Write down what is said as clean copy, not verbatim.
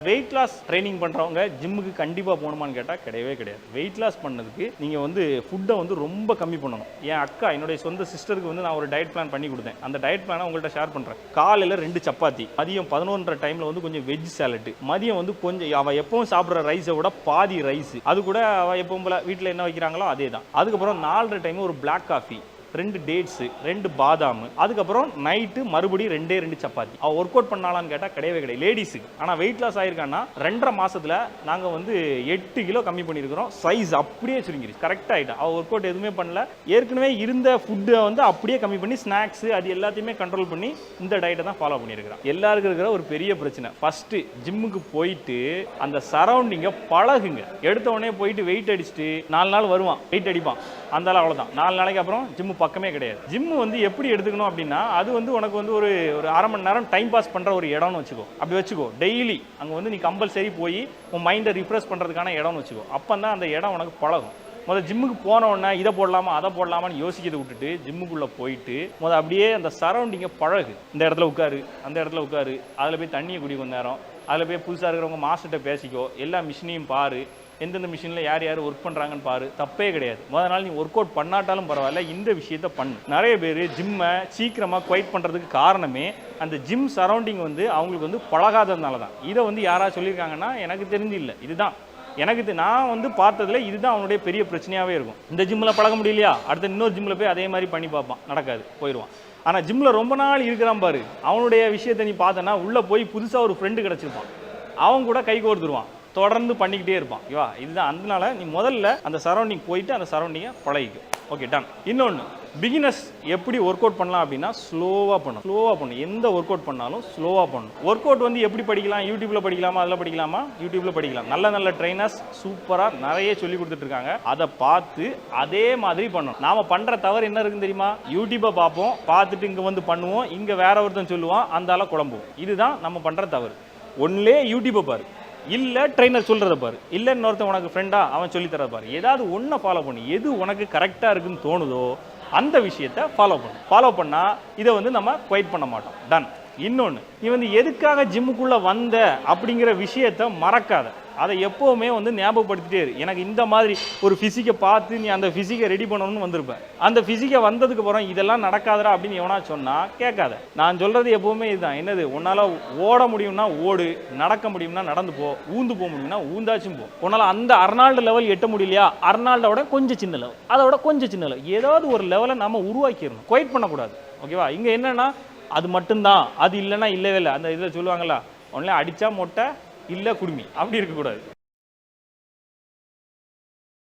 Weight loss training பண்ணுறவங்க ஜிம்முக்கு கண்டிப்பாக போகணுமான்னு கேட்டால் கிடையவே கிடையாது. வெயிட் லாஸ் பண்ணதுக்கு நீங்கள் வந்து ஃபுட்டை வந்து ரொம்ப கம்மி பண்ணணும். என் அக்கா என்னுடைய சொந்த சிஸ்டருக்கு வந்து நான் ஒரு டயட் பிளான் பண்ணி கொடுத்தேன். அந்த டயட் பிளானை உங்கள்கிட்ட ஷேர் பண்ணுறேன். காலையில் 2 சப்பாத்தி, மதியம் 11:30 டைமில் வந்து கொஞ்சம் வெஜ் சாலட்டு, மதியம் வந்து கொஞ்சம் அவள் எப்பவும் சாப்பிட்ற ரைஸை விட பாதி ரைஸ், அது கூட அவள் எப்பவும் போல வீட்டில் என்ன வைக்கிறாங்களோ அதே தான். அதுக்கப்புறம் 4:30 டைம் ஒரு பிளாக் காஃபி, 2 டேட்ஸு, 2 பாதாம், அதுக்கப்புறம் நைட்டு மறுபடியும் 2 சப்பாத்தி. அவள் ஒர்க் அவுட் பண்ணாலான்னு கேட்டால் கிடையவே கிடையாது லேடிஸுக்கு. ஆனால் வெயிட் லாஸ் ஆயிருக்கான்னா 2.5 மாசத்துல நாங்கள் வந்து 8 கிலோ கம்மி பண்ணியிருக்கிறோம். சைஸ் அப்படியே சுருங்கிருச்சு, கரெக்டாக ஆகிட்டா. அவள் ஒர்க் அவுட் எதுவுமே பண்ணல. ஏற்கனவே இருந்த ஃபுட்டை வந்து அப்படியே கம்மி பண்ணி ஸ்நாக்ஸு அது எல்லாத்தையுமே கண்ட்ரோல் பண்ணி இந்த டயட்டை தான் ஃபாலோ பண்ணியிருக்கிறோம். எல்லாருக்கும் இருக்கிற ஒரு பெரிய பிரச்சனை, ஃபஸ்ட்டு ஜிம்முக்கு போயிட்டு அந்த சரௌண்டிங்கை பழகுங்க. எடுத்த உடனே போயிட்டு வெயிட் அடிச்சுட்டு 4 நாள் வருவான், வெயிட் அடிப்பான், அந்த அவ்வளோதான். 4 நாளைக்கு அப்புறம் ஜிம்மு பக்கமே கிடையாது. ஜிம் வந்து எப்படி எடுத்துக்கணும் அப்படின்னா, அது வந்து உனக்கு வந்து ஒரு 1/2 மணி நேரம் டைம் பாஸ் பண்ற ஒரு இடம்னு வச்சுக்கோ. அப்படி வச்சுக்கோ. டெய்லி அங்கே வந்து நீ கம்பல்சரி போய் உன் மைண்டை ரிஃப்ரெஷ் பண்றதுக்கான இடம்னு வச்சுக்கோ. அப்போ தான் அந்த இடம் உனக்கு பழகும். முதல்ல ஜிம்முக்கு போன உடனே இதை போடலாமா அதை போடலாமான்னு யோசிக்கிறத விட்டுட்டு ஜிம்முக்குள்ளே போயிட்டு அப்படியே அந்த சரௌண்டிங்கை பழகு. இந்த இடத்துல உட்காரு, அந்த இடத்துல உட்காரு, அதில் போய் தண்ணியை குடி கொஞ்ச நேரம், அதில் போய் புதுசாக இருக்கிறவங்க மாஸ்டர்கிட்ட பேசிக்கோ, எல்லா மிஷினையும் பாரு, எந்தெந்த மிஷினில் யார் யார் ஒர்க் பண்ணுறாங்கன்னு பாரு, தப்பே கிடையாது. முதல் நாள் நீ ஒர்க் அவுட் பண்ணாட்டாலும் பரவாயில்ல, இந்த விஷயத்த பண்ணு. நிறைய பேர் ஜிம்மை சீக்கிரமாக குவைட் பண்ணுறதுக்கு காரணமே அந்த ஜிம் சரௌண்டிங் வந்து அவங்களுக்கு வந்து பழகாததுனால தான். இதை வந்து யாராவது சொல்லியிருக்காங்கன்னா எனக்கு தெரிஞ்சு இல்லை, இதுதான் எனக்கு நான் வந்து பார்த்ததுல இதுதான் அவனுடைய பெரிய பிரச்சனையாகவே இருக்கும். இந்த ஜிம்மில் பழக முடியலையா, அடுத்த இன்னொரு ஜிம்மில் போய் அதே மாதிரி பண்ணி பார்ப்பான், நடக்காது, போயிடுவான். ஆனால் ஜிம்மில் ரொம்ப நாள் இருக்கிறான் பாரு, அவனுடைய விஷயத்தை நீ பார்த்தனா உள்ளே போய் புதுசாக ஒரு ஃப்ரெண்டு கிடச்சிருப்பான், அவன் கூட கை கோர்த்துருவான், தொடர்ந்து பண்ணிக்கிட்டே இருப்பான். இவா இதுதான். அதனால நீ முதல்ல அந்த சரௌண்டிங் போயிட்டு அந்த சரௌண்டிங்கை பழகிக்கும். Okay, done. இன்னொன்று, பிகினர்ஸ் எப்படி ஒர்க் அவுட் பண்ணலாம் அப்படின்னா ஸ்லோவாக பண்ணணும். எந்த ஒர்க் அவுட் பண்ணாலும் ஸ்லோவாக பண்ணணும். ஒர்க் அவுட் வந்து எப்படி படிக்கலாம், யூடியூப்ல படிக்கலாமா, அதில் படிக்கலாமா, யூடியூப்ல படிக்கலாம். நல்ல ட்ரைனர்ஸ் சூப்பராக நிறைய சொல்லி கொடுத்துட்டு இருக்காங்க. அதை பார்த்து அதே மாதிரி பண்ணணும். நாம பண்ற தவறு என்ன இருக்குன்னு தெரியுமா? யூடியூப்பை பார்ப்போம், பார்த்துட்டு இங்கே வந்து பண்ணுவோம், இங்கே வேற ஒருத்தன் சொல்லுவான், அந்த குழம்புவோம். இதுதான் நம்ம பண்ற தவறு. ஒன்லே யூடியூப்பை பாரு, இல்லை ட்ரைனர் சொல்கிறத பாரு, இல்லை இன்னொருத்தன் உனக்கு ஃப்ரெண்டா அவன் சொல்லி தரத பாரு. ஏதாவது ஒன்றை ஃபாலோ பண்ணி எது உனக்கு கரெக்டாக இருக்குன்னு தோணுதோ அந்த விஷயத்தை ஃபாலோ பண்ணால் இதை வந்து நம்ம குவைட் பண்ண மாட்டோம். டன். இன்னொன்று, நீ வந்து எதுக்காக ஜிம்முக்குள்ளே வந்த அப்படிங்கிற விஷயத்தை மறக்காத. அதை எப்போவுமே வந்து ஞாபகப்படுத்திட்டே இரு. எனக்கு இந்த மாதிரி ஒரு ஃபிசிக்கை பார்த்து நீ அந்த ஃபிசிக்கை ரெடி பண்ணணும்னு வந்திருப்பேன். அந்த ஃபிசிக்கை வந்ததுக்கு அப்புறம் இதெல்லாம் நடக்காதரா அப்படின்னு எவனா சொன்னால் கேட்காத. நான் சொல்கிறது எப்போவுமே இதுதான். என்னது, உன்னால் ஓட முடியும்னா ஓடு, நடக்க முடியும்னா நடந்து போ, ஊந்து போக முடியும்னா ஊந்தாச்சும் போ. உன்னால் அந்த அர்னால்டு லெவல் எட்ட முடியலையா, அர்னால்டோட கொஞ்சம் சின்ன லெவல், அதோட கொஞ்சம் சின்ன லெவல், ஏதாவது ஒரு லெவலை நம்ம உருவாக்கிடணும். குவைட் பண்ணக்கூடாது. ஓகேவா? இங்கே என்னன்னா அது மட்டும்தான், அது இல்லைன்னா இல்லவே இல்லை. அந்த இதில் சொல்லுவாங்களா, ஒன்லே அடித்தா மொட்டை, இல்லை குடுமி, அப்படி இருக்கக்கூடாது.